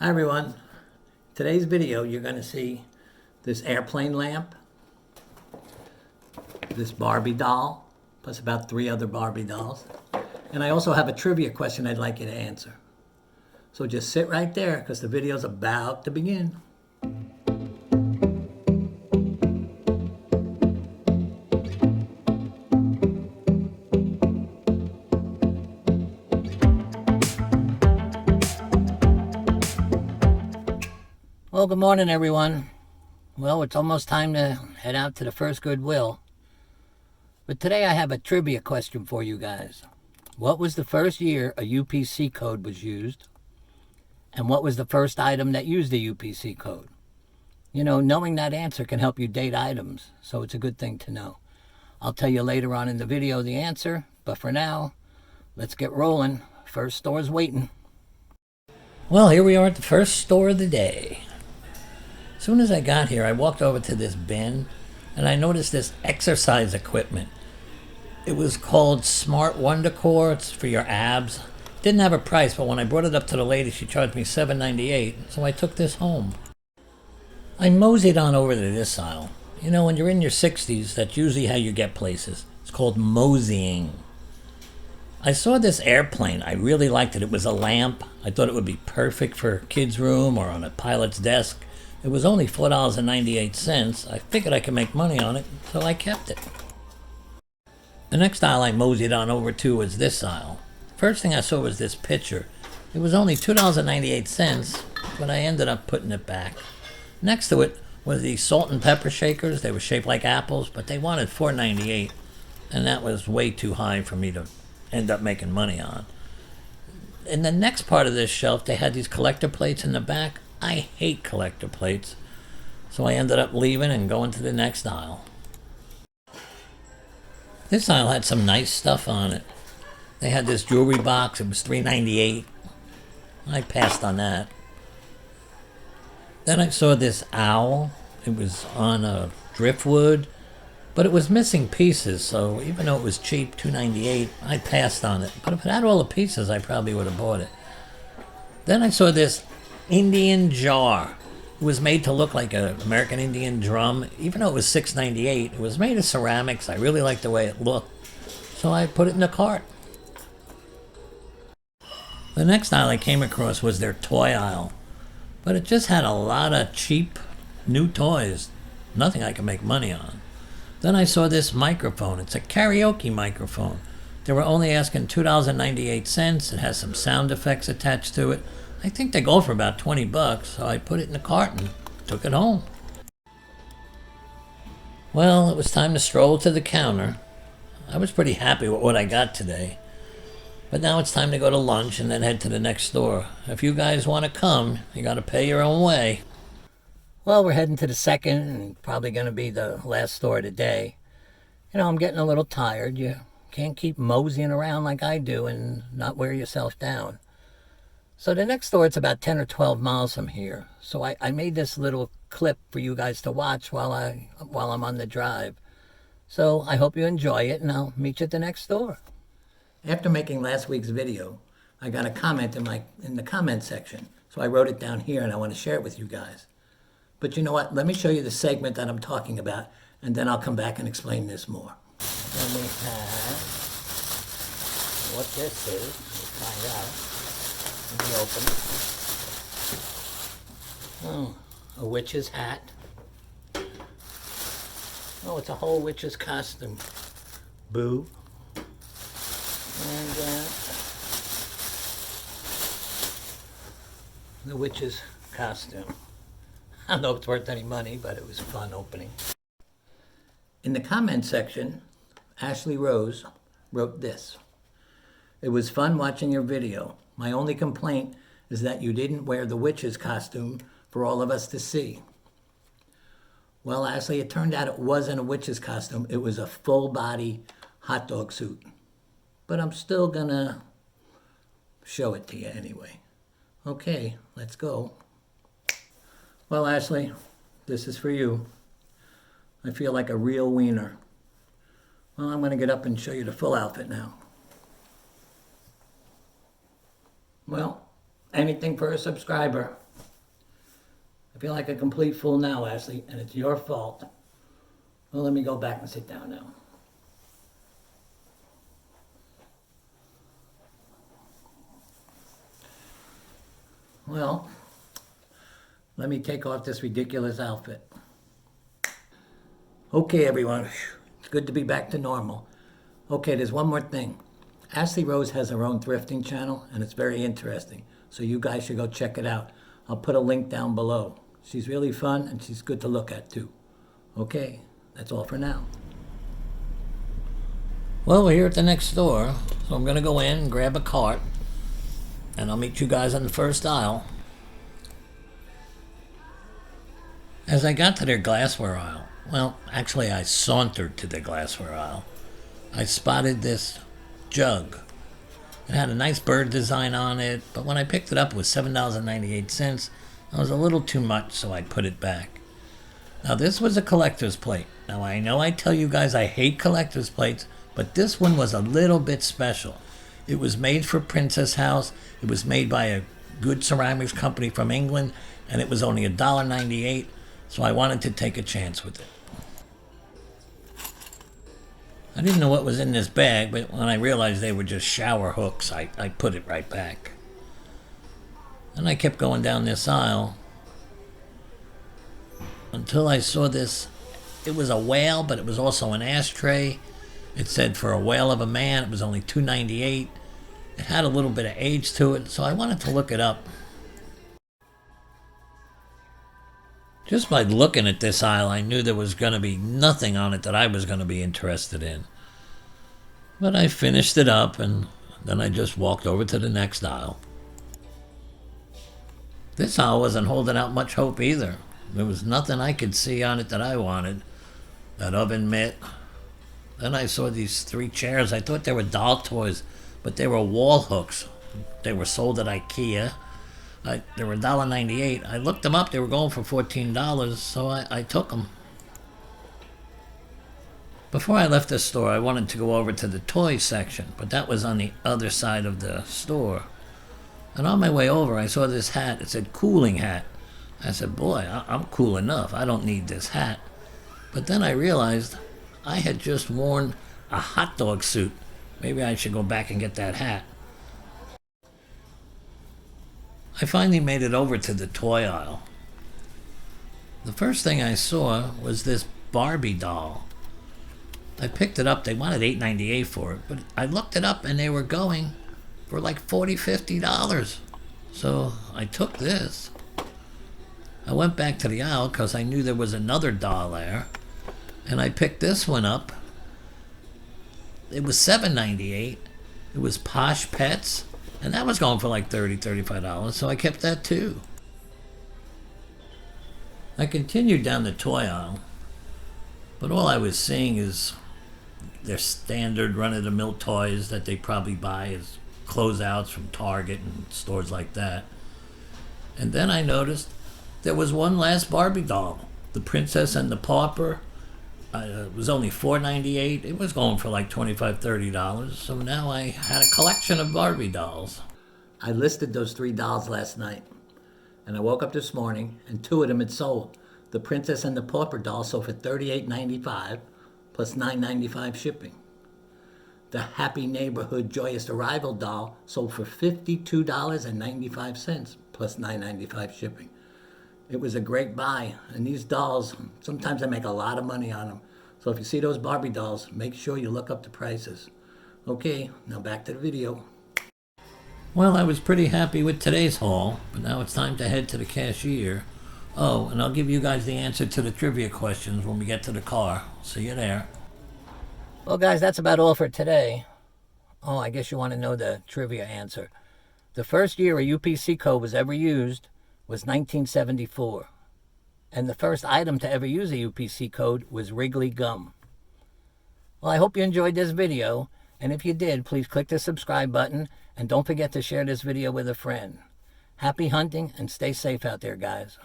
Hi everyone. Today's video you're going to see this airplane lamp, this Barbie doll, plus about 3 other Barbie dolls. And I also have a trivia question I'd like you to answer. So just sit right there because the video's about to begin. Well, good morning, everyone. Well, it's almost time to head out to the first Goodwill. But today I have a trivia question for you guys. What was the first year a UPC code was used? And what was the first item that used the UPC code? You know, knowing that answer can help you date items, so it's a good thing to know. I'll tell you later on in the video the answer, but for now, let's get rolling. First store's waiting. Well, here we are at the first store of the day. As soon as I got here, I walked over to this bin and I noticed this exercise equipment. It was called Smart Wonder Core. It's for your abs. Didn't have a price, but when I brought it up to the lady, she charged me $7.98, so I took this home. I moseyed on over to this aisle. You know, when you're in your 60s, that's usually how you get places. It's called moseying. I saw this airplane. I really liked it. It was a lamp. I thought it would be perfect for a kid's room or on a pilot's desk. It was only $4.98. I figured I could make money on it, so I kept it. The next aisle I moseyed on over to was this aisle. First thing I saw was this pitcher. It was only $2.98, but I ended up putting it back. Next to it was these salt and pepper shakers. They were shaped like apples, but they wanted $4.98, and that was way too high for me to end up making money on. In the next part of this shelf, they had these collector plates in the back. I hate collector plates, so I ended up leaving and going to the next aisle. This aisle had some nice stuff on it. They had this jewelry box. It was $3.98. I passed on that. Then I saw this owl. It was on a driftwood, but it was missing pieces, so even though it was cheap, $2.98, I passed on it. But if it had all the pieces, I probably would have bought it. Then I saw this Indian jar. It was made to look like an American Indian drum. Even though it was $6.98, it was made of ceramics. I really liked the way it looked, so I put it in the cart. The next aisle I came across was their toy aisle, but it just had a lot of cheap new toys. Nothing I could make money on. Then I saw this microphone. It's a karaoke microphone. They were only asking $2.98. It has some sound effects attached to it. I think they go for about $20, so I put it in the cart and took it home. Well, it was time to stroll to the counter. I was pretty happy with what I got today. But now it's time to go to lunch and then head to the next store. If you guys want to come, you got to pay your own way. Well, we're heading to the second and probably going to be the last store of the day. You know, I'm getting a little tired. You can't keep moseying around like I do and not wear yourself down. So the next store, it's about 10 or 12 miles from here. So I made this little clip for you guys to watch while I'm on the drive. So I hope you enjoy it, and I'll meet you at the next store. After making last week's video, I got a comment in the comment section. So I wrote it down here, and I want to share it with you guys. But you know what? Let me show you the segment that I'm talking about, and then I'll come back and explain this more. Then we have what this is. We'll find out. Let me open it. Oh, a witch's hat. Oh, it's a whole witch's costume. Boo. And the witch's costume. I don't know if it's worth any money, but it was a fun opening. In the comment section, Ashley Rose wrote this. It was fun watching your video. My only complaint is that you didn't wear the witch's costume for all of us to see. Well, Ashley, it turned out it wasn't a witch's costume. It was a full-body hot dog suit. But I'm still gonna show it to you anyway. Okay, let's go. Well, Ashley, this is for you. I feel like a real wiener. Well, I'm gonna get up and show you the full outfit now. Well, anything for a subscriber. feel like a complete fool now, Ashley, and it's your fault. Well, let me go back and sit down now. Well, let me take off this ridiculous outfit. Okay, everyone. It's good to be back to normal. Okay, there's one more thing. Ashley Rose has her own thrifting channel, and it's very interesting. So you guys should go check it out. I'll put a link down below. She's really fun, and she's good to look at, too. Okay, that's all for now. Well, we're here at the next store, so I'm going to go in and grab a cart, and I'll meet you guys on the first aisle. As I got to their glassware aisle, well, actually I sauntered to the glassware aisle, I spotted this jug. It had a nice bird design on it, but when I picked it up, it was $7.98. It was a little too much, so I put it back. Now, this was a collector's plate. Now, I know I tell you guys I hate collector's plates, but this one was a little bit special. It was made for Princess House. It was made by a good ceramics company from England, and it was only $1.98, so I wanted to take a chance with it. I didn't know what was in this bag, but when I realized they were just shower hooks, I put it right back. And I kept going down this aisle until I saw this. It was a whale, but it was also an ashtray. It said for a whale of a man, it was only $2.98. It had a little bit of age to it, so I wanted to look it up. Just by looking at this aisle, I knew there was going to be nothing on it that I was going to be interested in. But I finished it up, and then I just walked over to the next aisle. This aisle wasn't holding out much hope either. There was nothing I could see on it that I wanted. That oven mitt. Then I saw these 3 chairs. I thought they were doll toys, but they were wall hooks. They were sold at IKEA. They were $1.98. I looked them up. They were going for $14, so I took them. Before I left the store, I wanted to go over to the toy section, but that was on the other side of the store. And on my way over, I saw this hat. It said cooling hat. I said, boy, I'm cool enough. I don't need this hat. But then I realized I had just worn a hot dog suit. Maybe I should go back and get that hat. I finally made it over to the toy aisle. The first thing I saw was this Barbie doll. I picked it up. They wanted $8.98 for it, but I looked it up and they were going for like $40, $50. So I took this. I went back to the aisle because I knew there was another doll there, and I picked this one up. It was $7.98. It was Posh Pets. And that was going for like $30, $35, so I kept that too. I continued down the toy aisle, but all I was seeing is their standard run-of-the-mill toys that they probably buy as closeouts from Target and stores like that. And then I noticed there was one last Barbie doll, the Princess and the Pauper. It was only $4.98. It was going for like $25, $30. So now I had a collection of Barbie dolls. I listed those 3 dolls last night. And I woke up this morning and 2 of them had sold. The Princess and the Pauper doll sold for $38.95 plus $9.95 shipping. The Happy Neighborhood Joyous Arrival doll sold for $52.95 plus $9.95 shipping. It was a great buy, and these dolls, sometimes I make a lot of money on them. So if you see those Barbie dolls, make sure you look up the prices. Okay, now back to the video. Well, I was pretty happy with today's haul, but now it's time to head to the cashier. Oh, and I'll give you guys the answer to the trivia questions when we get to the car. See you there. Well, guys, that's about all for today. Oh, I guess you want to know the trivia answer. The first year a UPC code was ever used was 1974, and the first item to ever use a UPC code was Wrigley gum. Well, I hope you enjoyed this video, and if you did, please click the subscribe button, and don't forget to share this video with a friend. Happy hunting, and stay safe out there, guys.